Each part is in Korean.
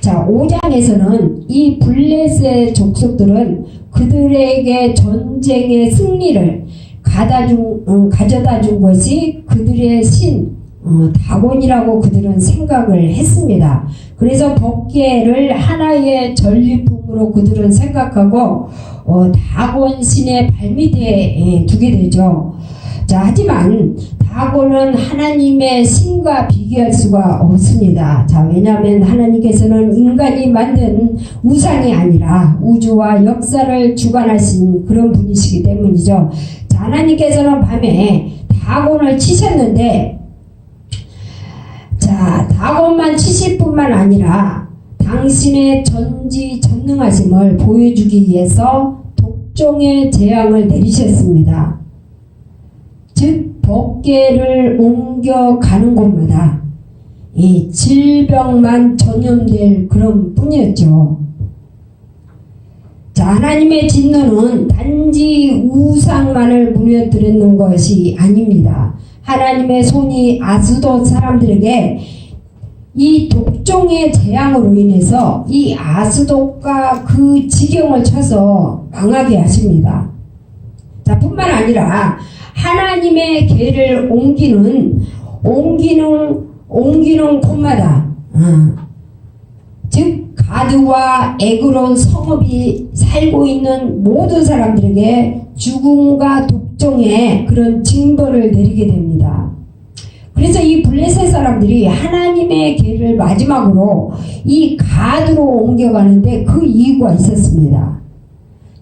자, 5장에서는 이 블레셋 족속들은 그들에게 전쟁의 승리를 가져다 준 것이 그들의 신 다곤이라고 그들은 생각을 했습니다. 그래서 법궤를 하나의 전리품으로 그들은 생각하고 다곤 신의 발밑에 두게 되죠. 자, 하지만 다곤은 하나님의 신과 비교할 수가 없습니다. 자, 왜냐하면 하나님께서는 인간이 만든 우상이 아니라 우주와 역사를 주관하신 그런 분이시기 때문이죠. 자, 하나님께서는 밤에 다곤을 치셨는데, 자, 다곤만 치실 뿐만 아니라 당신의 전지전능하심을 보여주기 위해서 독종의 재앙을 내리셨습니다. 즉 법궤를 옮겨가는 곳마다 이 질병만 전염될 그런 뿐이었죠. 자, 하나님의 진노는 단지 우상만을 무너뜨리는 것이 아닙니다. 하나님의 손이 아스돗 사람들에게 이 독종의 재앙으로 인해서 이 아스돗과 그 지경을 쳐서 망하게 하십니다. 자, 뿐만 아니라 하나님의 궤를 옮기는 곳마다 즉 가드와 에그론 성읍이 살고 있는 모든 사람들에게 죽음과 독종의 그런 징벌을 내리게 됩니다. 그래서 이 블레셋 사람들이 하나님의 궤를 마지막으로 이 가드로 옮겨가는데 그 이유가 있었습니다.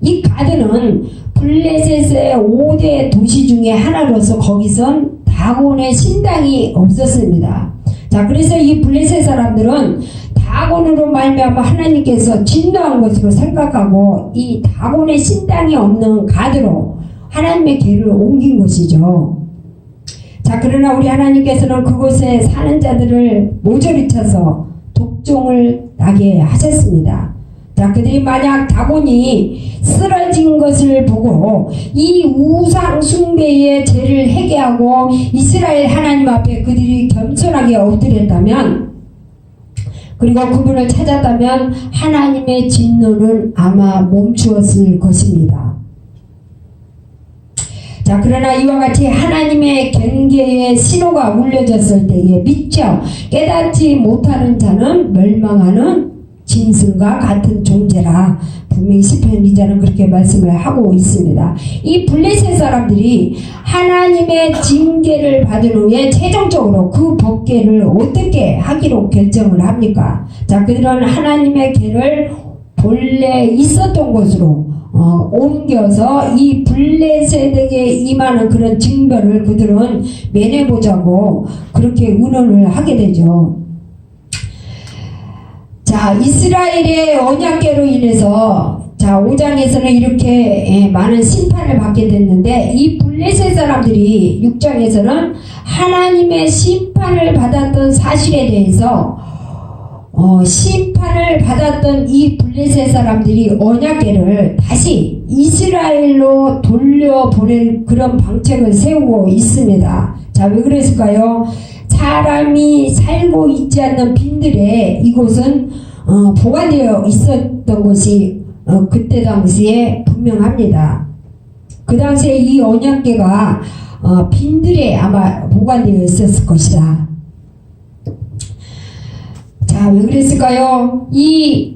이 가드는 블레셋의 5대 도시 중에 하나로서 거기선 다곤의 신당이 없었습니다. 자, 그래서 이 블레셋 사람들은 다곤으로 말미암아 하나님께서 진노한 것으로 생각하고 이 다곤의 신당이 없는 가드로 하나님의 궤를 옮긴 것이죠. 자, 그러나 우리 하나님께서는 그곳에 사는 자들을 모조리 쳐서 독종을 나게 하셨습니다. 자, 그들이 만약 다곤이 쓰러진 것을 보고 이 우상 숭배의 죄를 회개하고 이스라엘 하나님 앞에 그들이 겸손하게 엎드렸다면, 그리고 그분을 찾았다면 하나님의 진노는 아마 멈추었을 것입니다. 자, 그러나 이와 같이 하나님의 경계의 신호가 울려졌을 때에 미처 깨닫지 못하는 자는 멸망하는 짐승과 같은 존재라 분명히 시편 기자는 그렇게 말씀을 하고 있습니다. 이 블레셋 사람들이 하나님의 징계를 받은 후에 최종적으로 그 법궤를 어떻게 하기로 결정을 합니까? 자, 그들은 하나님의 궤를 본래 있었던 곳으로 옮겨서 이 블레셋에게 임하는 그런 징벌을 그들은 면해보자고 그렇게 의논을 하게 되죠. 자, 이스라엘의 언약궤로 인해서 자, 5장에서는 이렇게 많은 심판을 받게 됐는데, 이 블레셋 사람들이 6장에서는 하나님의 심판을 받았던 사실에 대해서 심판을 받았던 이 블레셋 사람들이 언약궤를 다시 이스라엘로 돌려보낼 그런 방책을 세우고 있습니다. 자, 왜 그랬을까요? 사람이 살고 있지 않는 빈들에 이곳은 보관되어 있었던 것이 그때 당시에 분명합니다. 그 당시에 이 언약궤가 빈들에 아마 보관되어 있었을 것이다. 자, 왜 그랬을까요? 이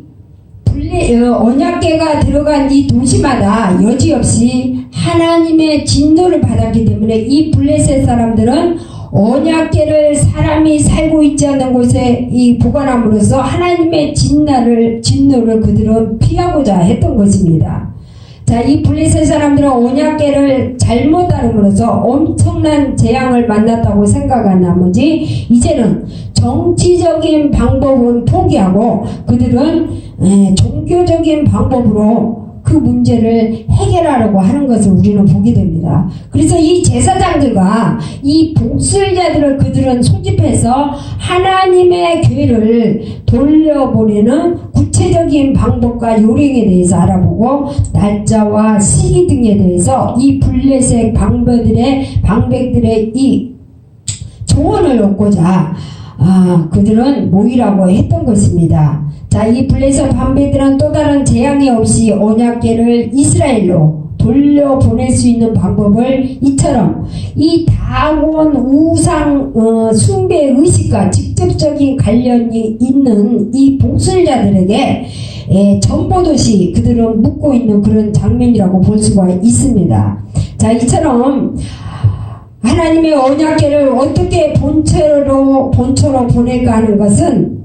언약궤가 들어간 이 도시마다 여지없이 하나님의 진노를 받았기 때문에 이 블레셋 사람들은 언약궤를 사람이 살고 있지 않는 곳에 이 보관함으로써 하나님의 진노를 그들은 피하고자 했던 것입니다. 자, 이 블레셋 사람들은 언약궤를 잘못 다룸으로써 엄청난 재앙을 만났다고 생각한 나머지 이제는 정치적인 방법은 포기하고 그들은 종교적인 방법으로 그 문제를 해결하려고 하는 것을 우리는 보게 됩니다. 그래서 이 제사장들과 이 복술자들을 그들은 소집해서 하나님의 궤를 돌려보내는 구체적인 방법과 요령에 대해서 알아보고 날짜와 시기 등에 대해서 이 블레셋 방백들의 이 조언을 얻고자 그들은 모이라고 했던 것입니다. 자, 이 블레셋 반배들은 또 다른 재앙이 없이 언약궤를 이스라엘로 돌려보낼 수 있는 방법을 이처럼 이 다곤 우상 숭배 의식과 직접적인 관련이 있는 이 복술자들에게 전보듯이 그들은 묻고 있는 그런 장면이라고 볼 수가 있습니다. 자, 이처럼 하나님의 언약궤를 어떻게 본처로 보낼까 하는 것은,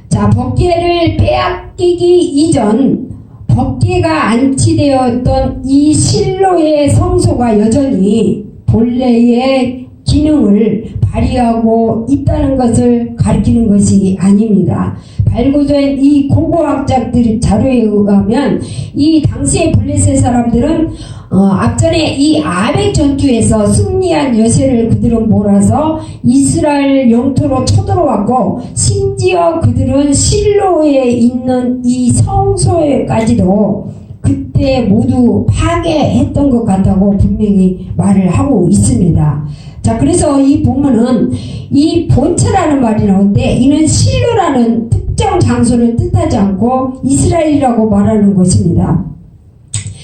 자, 법궤를 빼앗기기 이전 법궤가 안치되었던 이 실로의 성소가 여전히 본래의 기능을 발휘하고 있다는 것을 가리키는 것이 아닙니다. 발굴된 이 고고학자들 자료에 의하면 이 당시의 블레셋 사람들은 앞전에 이 아벡 전투에서 승리한 여세를 그들은 몰아서 이스라엘 영토로 쳐들어왔고, 심지어 그들은 실로에 있는 이 성소에까지도 그때 모두 파괴했던 것 같다고 분명히 말을 하고 있습니다. 자, 그래서 이 본문은 이 본처라는 말이 나오는데, 이는 실로라는 특정 장소를 뜻하지 않고 이스라엘이라고 말하는 것입니다.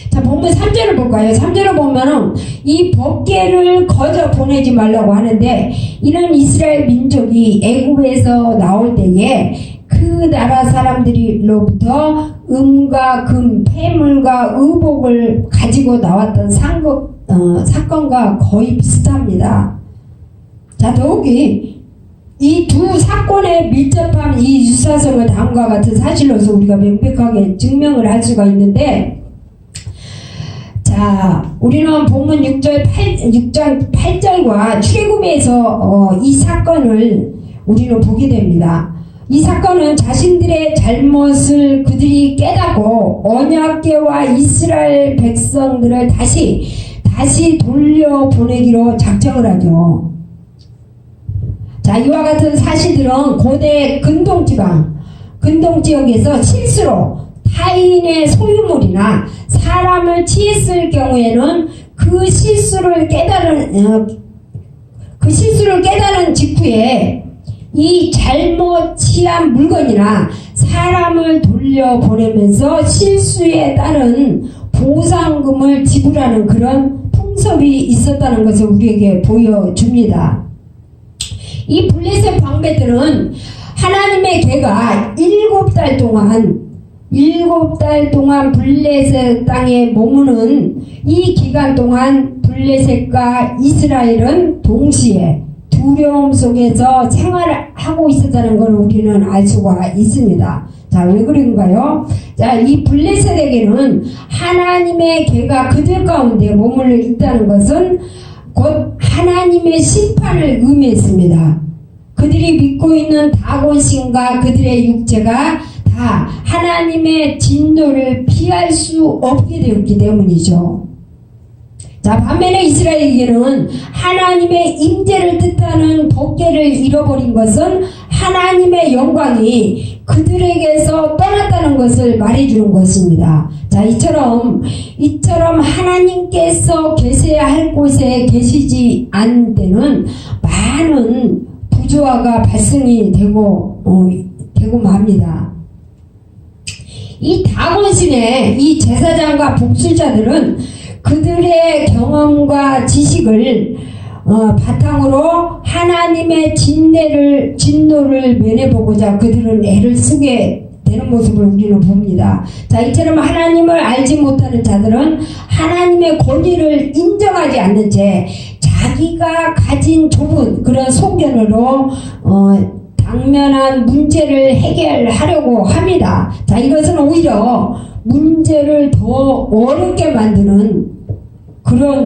자, 본문 3절을 볼까요? 3절을 보면은 이 법궤를 거저 보내지 말라고 하는데, 이는 이스라엘 민족이 애굽에서 나올 때에 그 나라 사람들로부터 음과 금, 폐물과 의복을 가지고 나왔던 사건과 거의 비슷합니다. 자, 더욱이 이 두 사건에 밀접한 이 유사성을 다음과 같은 사실로서 우리가 명백하게 증명을 할 수가 있는데, 자, 우리는 본문 6장 8절과 출애굽에서 이 사건을 우리는 보게 됩니다. 이 사건은 자신들의 잘못을 그들이 깨닫고 언약궤와 이스라엘 백성들을 다시 돌려보내기로 작정을 하죠. 자, 이와 같은 사실들은 고대 근동지역에서 실수로 타인의 소유물이나 사람을 취했을 경우에는 그 실수를 깨달은 직후에 이 잘못 취한 물건이나 사람을 돌려보내면서 실수에 따른 보상금을 지불하는 그런 풍습이 있었다는 것을 우리에게 보여줍니다. 이 블레셋 방배들은 하나님의 궤가 7달 동안 블레셋 땅에 머무는 이 기간 동안 블레셋과 이스라엘은 동시에 두려움 속에서 생활하고 있었다는 걸 우리는 알 수가 있습니다. 자, 왜 그런가요? 자, 이 블레셋에게는 하나님의 궤가 그들 가운데 머물러 있다는 것은 곧 하나님의 심판을 의미했습니다. 그들이 믿고 있는 다곤신과 그들의 육체가 다 하나님의 진노를 피할 수 없게 되었기 때문이죠. 자, 반면에 이스라엘에게는 하나님의 임재를 뜻하는 법궤를 잃어버린 것은 하나님의 영광이 그들에게서 떠났다는 것을 말해주는 것입니다. 자, 이처럼 하나님께서 계셔야 할 곳에 계시지 않은 때는 많은 부조화가 발생이 되고 맙니다. 이 다곤신의 이 제사장과 복술자들은 그들의 경험과 지식을 바탕으로 하나님의 진노를 면해보고자 그들은 애를 쓰게 되는 모습을 우리는 봅니다. 자, 이처럼 하나님을 알지 못하는 자들은 하나님의 권위를 인정하지 않는 채 자기가 가진 좁은 그런 소견으로 당면한 문제를 해결하려고 합니다. 자, 이것은 오히려 문제를 더 어렵게 만드는 그런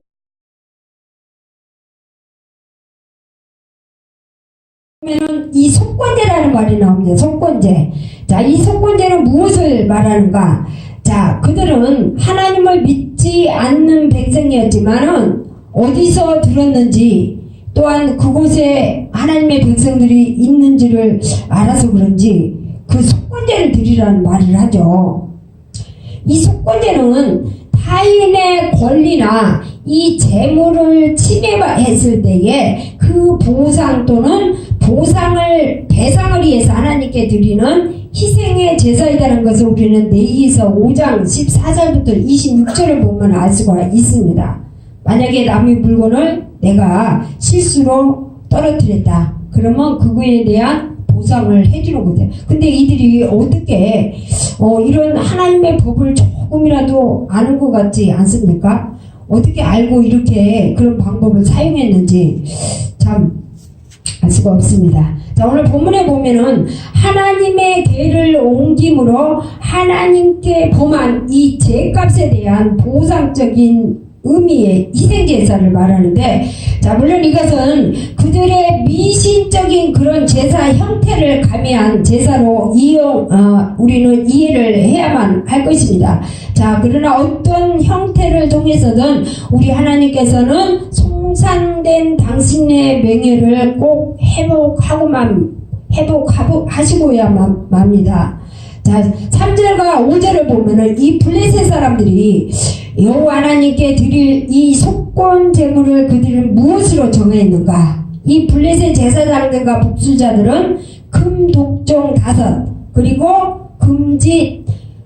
이 속건제라는 말이 나옵니다. 속건제. 자, 이 속건제는 무엇을 말하는가? 자, 그들은 하나님을 믿지 않는 백성이었지만은 어디서 들었는지, 또한 그곳에 하나님의 백성들이 있는지를 알아서 그런지 그 속건제를 드리라는 말을 하죠. 이 속건제는 타인의 권리나 이 재물을 침해했을 때에 그 보상 또는 배상을 위해서 하나님께 드리는 희생의 제사이라는 것을 우리는 레위기서 5장 14절부터 26절을 보면 알 수가 있습니다. 만약에 남의 물건을 내가 실수로 떨어뜨렸다. 그러면 그거에 대한 보상을 해주는 거죠. 근데 이들이 어떻게 이런 하나님의 법을 조금이라도 아는 것 같지 않습니까? 어떻게 알고 이렇게 그런 방법을 사용했는지 참 알 수가 없습니다. 자, 오늘 본문에 보면은 하나님의 궤를 옮김으로 하나님께 범한 이 죄값에 대한 보상적인 의미의 희생제사를 말하는데, 자, 물론 이것은 그들의 미신적인 그런 제사 형태를 가미한 제사로 우리는 이해를 해야만 할 것입니다. 자, 그러나 어떤 형태를 통해서든 우리 하나님께서는 송산된 당신의 명예를 꼭 회복하시고야만 맙니다. 자, 3절과 5절을 보면은 이 블레셋 사람들이 여호와 하나님께 드릴 이 속건 제물을 그들은 무엇으로 정했는가? 이 블레셋 제사장들과 복수자들은 금 독종 5 그리고 금지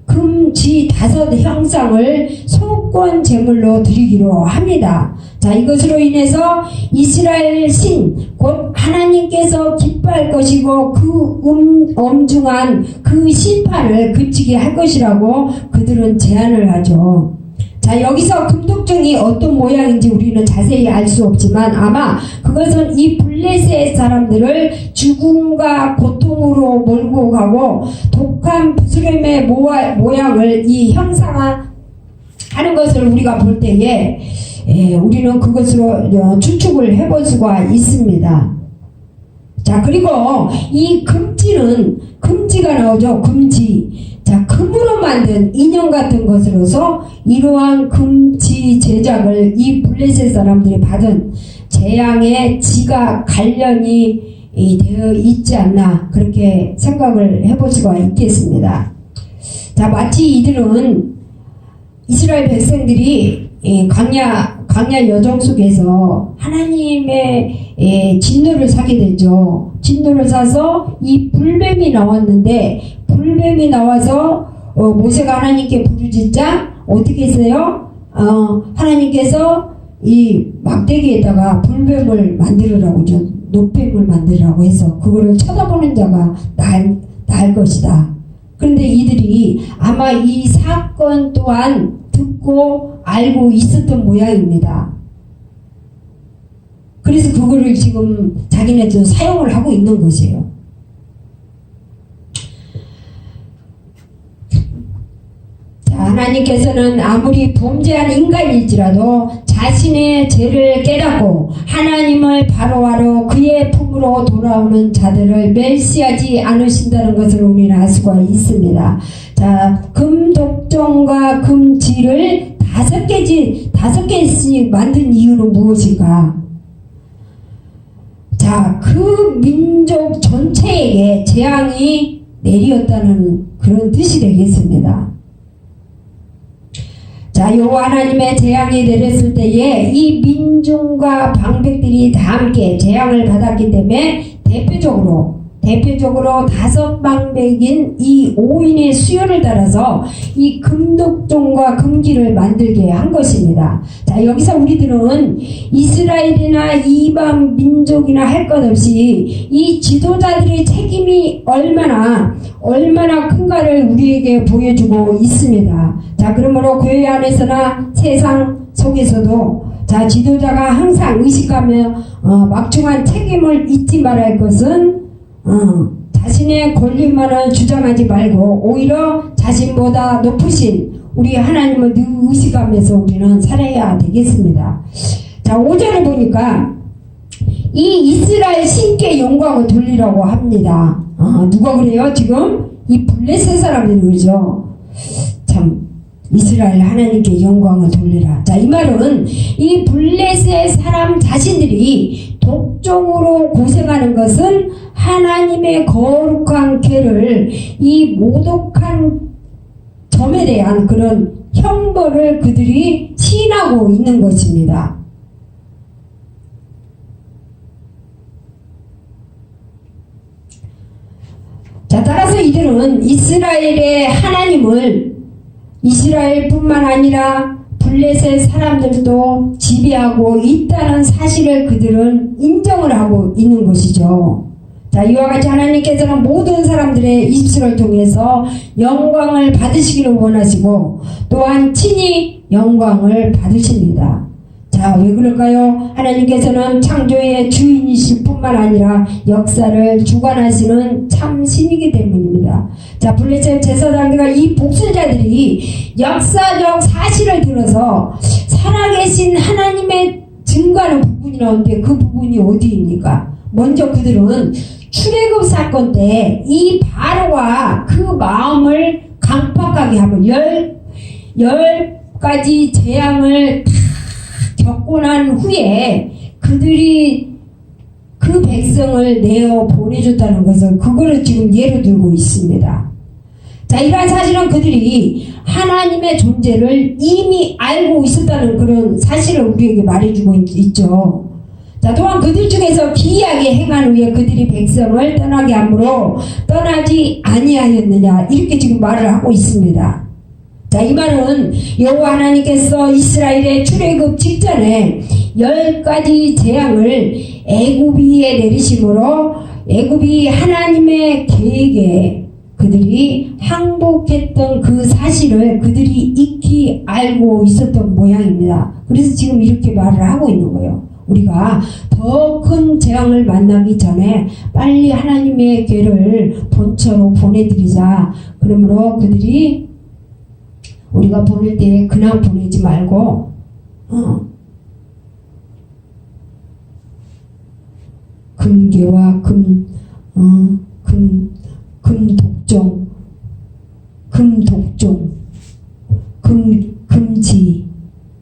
5 형상을 속건 제물로 드리기로 합니다. 자, 이것으로 인해서 이스라엘 신 곧 하나님께서 기뻐할 것이고 그 엄중한 그 심판을 그치게 할 것이라고 그들은 제안을 하죠. 자, 여기서 금독종이 어떤 모양인지 우리는 자세히 알 수 없지만 아마 그것은 이 블레셋 사람들을 죽음과 고통으로 몰고 가고 독한 부스럼의 모양을 이 형상화하는 것을 우리가 볼 때에 우리는 그것으로 추측을 해볼 수가 있습니다. 자, 그리고 이 금지가 나오죠. 금지. 자, 금으로 만든 인형 같은 것으로서 이러한 금지 제작을 이 블레셋 사람들이 받은 재앙의 지가 관련이 되어 있지 않나 그렇게 생각을 해볼 수가 있겠습니다. 자, 마치 이들은 이스라엘 백성들이 광야 여정 속에서 하나님의 진노를 사게 되죠. 진노를 사서 이 불뱀이 나왔는데 불뱀이 나와서 모세가 하나님께 부르짖자 어떻게 했어요? 하나님께서 이 막대기에다가 불뱀을 만들으라고 노뱀을 만들으라고 해서 그거를 쳐다보는 자가 날 것이다. 그런데 이들이 아마 이 사건 또한 듣고 알고 있었던 모양입니다. 그래서 그거를 지금 자기네들 사용을 하고 있는 것이에요. 자, 하나님께서는 아무리 범죄한 인간일지라도 자신의 죄를 깨닫고 하나님을 바로하러 그의 품으로 돌아오는 자들을 멸시하지 않으신다는 것을 우리는 알 수가 있습니다. 자, 금독종과 금지를 5개씩 만든 이유는 무엇인가? 자, 그 민족 전체에게 재앙이 내리었다는 그런 뜻이 되겠습니다. 자, 여호와 하나님의 재앙이 내렸을 때에 이 민중과 방백들이 다 함께 재앙을 받았기 때문에 대표적으로 5 방백인 이 5인의 수요를 따라서 이 금독종과 금기를 만들게 한 것입니다. 자, 여기서 우리들은 이스라엘이나 이방 민족이나 할 것 없이 이 지도자들의 책임이 얼마나 큰가를 우리에게 보여주고 있습니다. 자, 그러므로 교회 안에서나 세상 속에서도 자, 지도자가 항상 의식하며 막중한 책임을 잊지 말아야 할 것은 자신의 권리만을 주장하지 말고 오히려 자신보다 높으신 우리 하나님을 늘 의식하면서 우리는 살아야 되겠습니다. 자, 5절을 보니까 이 이스라엘 신께 영광을 돌리라고 합니다. 누가 그래요? 지금 이 블레셋 사람들이 그러죠. 참, 이스라엘 하나님께 영광을 돌리라. 자, 이 말은 이 블레셋 사람 자신들이 독종으로 고생하는 것은 하나님의 거룩한 궤를 이 모독한 점에 대한 그런 형벌을 그들이 시인하고 있는 것입니다. 자, 따라서 이들은 이스라엘의 하나님을 이스라엘뿐만 아니라 블레셋 사람들도 지배하고 있다는 사실을 그들은 인정을 하고 있는 것이죠. 자, 이와 같이 하나님께서는 모든 사람들의 입술을 통해서 영광을 받으시기를 원하시고 또한 친히 영광을 받으십니다. 자, 왜 그럴까요? 하나님께서는 창조의 주인이실 뿐만 아니라 역사를 주관하시는 참 신이기 때문입니다. 자, 블레셋 제사장들과 이 복술자들이 역사적 사실을 들어서 살아계신 하나님의 증거하는 부분이 나오는데 그 부분이 어디입니까? 먼저 그들은 출애굽 사건 때 이 바로가 그 마음을 강팍하게 하면 열 가지 재앙을 다 겪고 난 후에 그들이 그 백성을 내어 보내줬다는 것을 그거를 지금 예로 들고 있습니다. 자, 이러한 사실은 그들이 하나님의 존재를 이미 알고 있었다는 그런 사실을 우리에게 말해주고 있죠. 자, 또한 그들 중에서 기이하게 행한 후에 그들이 백성을 떠나게 함으로 떠나지 아니하였느냐 이렇게 지금 말을 하고 있습니다. 자, 이 말은 여호와 하나님께서 이스라엘의 출애굽 직전에 10가지 재앙을 애굽위에 내리심으로 애굽이 하나님의 계획에 그들이 항복했던 그 사실을 그들이 익히 알고 있었던 모양입니다. 그래서 지금 이렇게 말을 하고 있는 거예요. 우리가 더 큰 재앙을 만나기 전에 빨리 하나님의 궤를 본처로 보내드리자. 그러므로 그들이 우리가 보낼 때 그냥 보내지 말고 금괴와 금지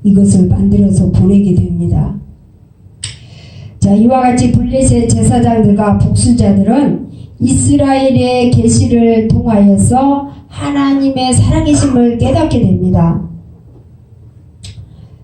이것을 만들어서 보내게 됩니다. 자, 이와 같이 블레셋 제사장들과 복술자들은 이스라엘의 계시를 통하여서 하나님의 살아계심을 깨닫게 됩니다.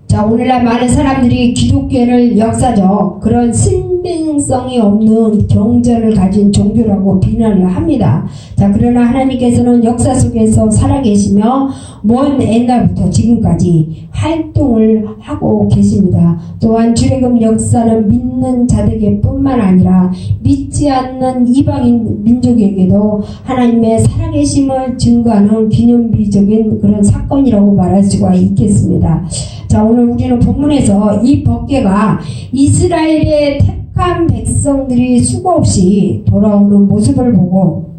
자, 오늘날 많은 사람들이 기독교를 역사적 그런 신빙성이 없는 경전을 가진 종교라고 비난을 합니다. 자, 그러나 하나님께서는 역사 속에서 살아계시며 먼 옛날부터 지금까지 활동을 하고 계십니다. 또한 출애굽 역사는 믿는 자들에게 뿐만 아니라 믿지 않는 이방인 민족에게도 하나님의 살아계심을 증거하는 기념비적인 그런 사건이라고 말할 수가 있겠습니다. 자, 오늘 우리는 본문에서 이 법궤가 이스라엘의 택한 백성들이 수고 없이 돌아오는 모습을 보고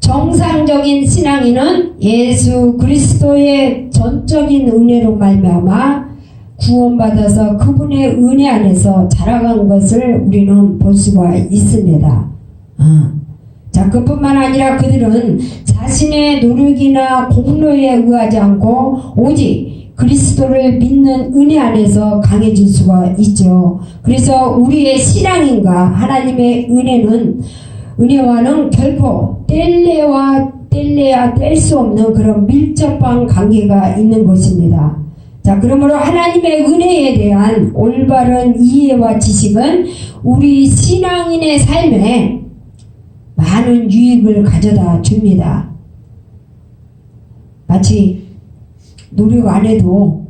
정상적인 신앙인은 예수 그리스도의 전적인 은혜로 말미암아 구원받아서 그분의 은혜 안에서 자라간 것을 우리는 볼 수가 있습니다. 자, 그뿐만 아니라 그들은 자신의 노력이나 공로에 의하지 않고 오직 그리스도를 믿는 은혜 안에서 강해질 수가 있죠. 그래서 우리의 신앙인과 하나님의 은혜와는 결코 뗄래야 뗄 수 없는 그런 밀접한 관계가 있는 것입니다. 자, 그러므로 하나님의 은혜에 대한 올바른 이해와 지식은 우리 신앙인의 삶에 많은 유익을 가져다 줍니다. 마치 노력 안 해도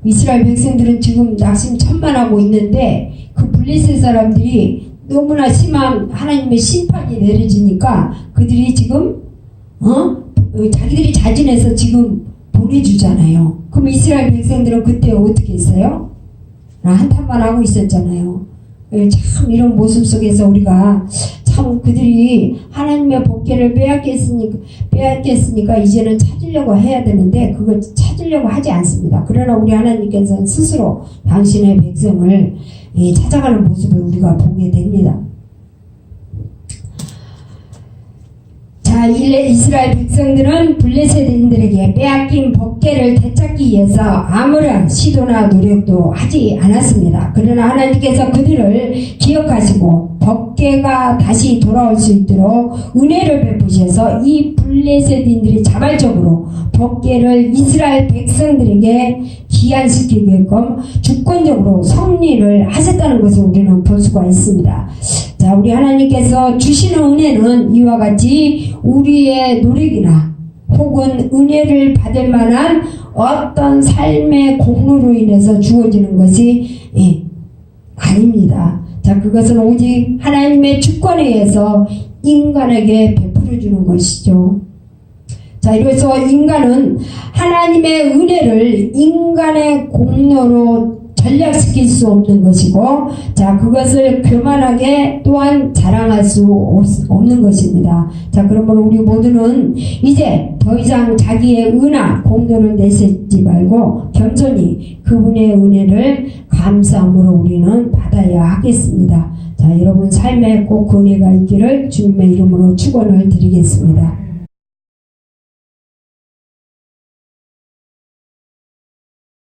이스라엘 백성들은 지금 낙심천만하고 있는데 그 블레셋 사람들이 너무나 심한 하나님의 심판이 내려지니까 그들이 지금 자기들이 자진해서 지금 보내주잖아요. 그럼 이스라엘 백성들은 그때 어떻게 했어요? 한탄만 하고 있었잖아요. 참 이런 모습 속에서 우리가 참 그들이 하나님의 법궤를 빼앗겼으니까 이제는 찾으려고 해야 되는데 그걸 찾으려고 하지 않습니다. 그러나 우리 하나님께서는 스스로 당신의 백성을 찾아가는 모습을 우리가 보게 됩니다. 자, 이스라엘 백성들은 블레셋인들에게 빼앗긴 법궤를 되찾기 위해서 아무런 시도나 노력도 하지 않았습니다. 그러나 하나님께서 그들을 기억하시고 법궤가 다시 돌아올 수 있도록 은혜를 베푸셔서 이 블레셋인들이 자발적으로 법궤를 이스라엘 백성들에게 기한시키게끔 주권적으로 성리를 하셨다는 것을 우리는 볼 수가 있습니다. 자, 우리 하나님께서 주시는 은혜는 이와 같이 우리의 노력이나 혹은 은혜를 받을 만한 어떤 삶의 공로로 인해서 주어지는 것이 아닙니다. 자, 그것은 오직 하나님의 주권에 의해서 인간에게 베풀어 주는 것이죠. 자, 이래서 인간은 하나님의 은혜를 인간의 공로로 전략시킬 수 없는 것이고, 자, 그것을 교만하게 또한 자랑할 수 없는 것입니다. 자, 그러므로 우리 모두는 이제 더 이상 자기의 은하 공로를 내세우지 말고 겸손히 그분의 은혜를 감사함으로 우리는 받아야 하겠습니다. 자, 여러분 삶에 꼭 그 은혜가 있기를 주님의 이름으로 축원을 드리겠습니다.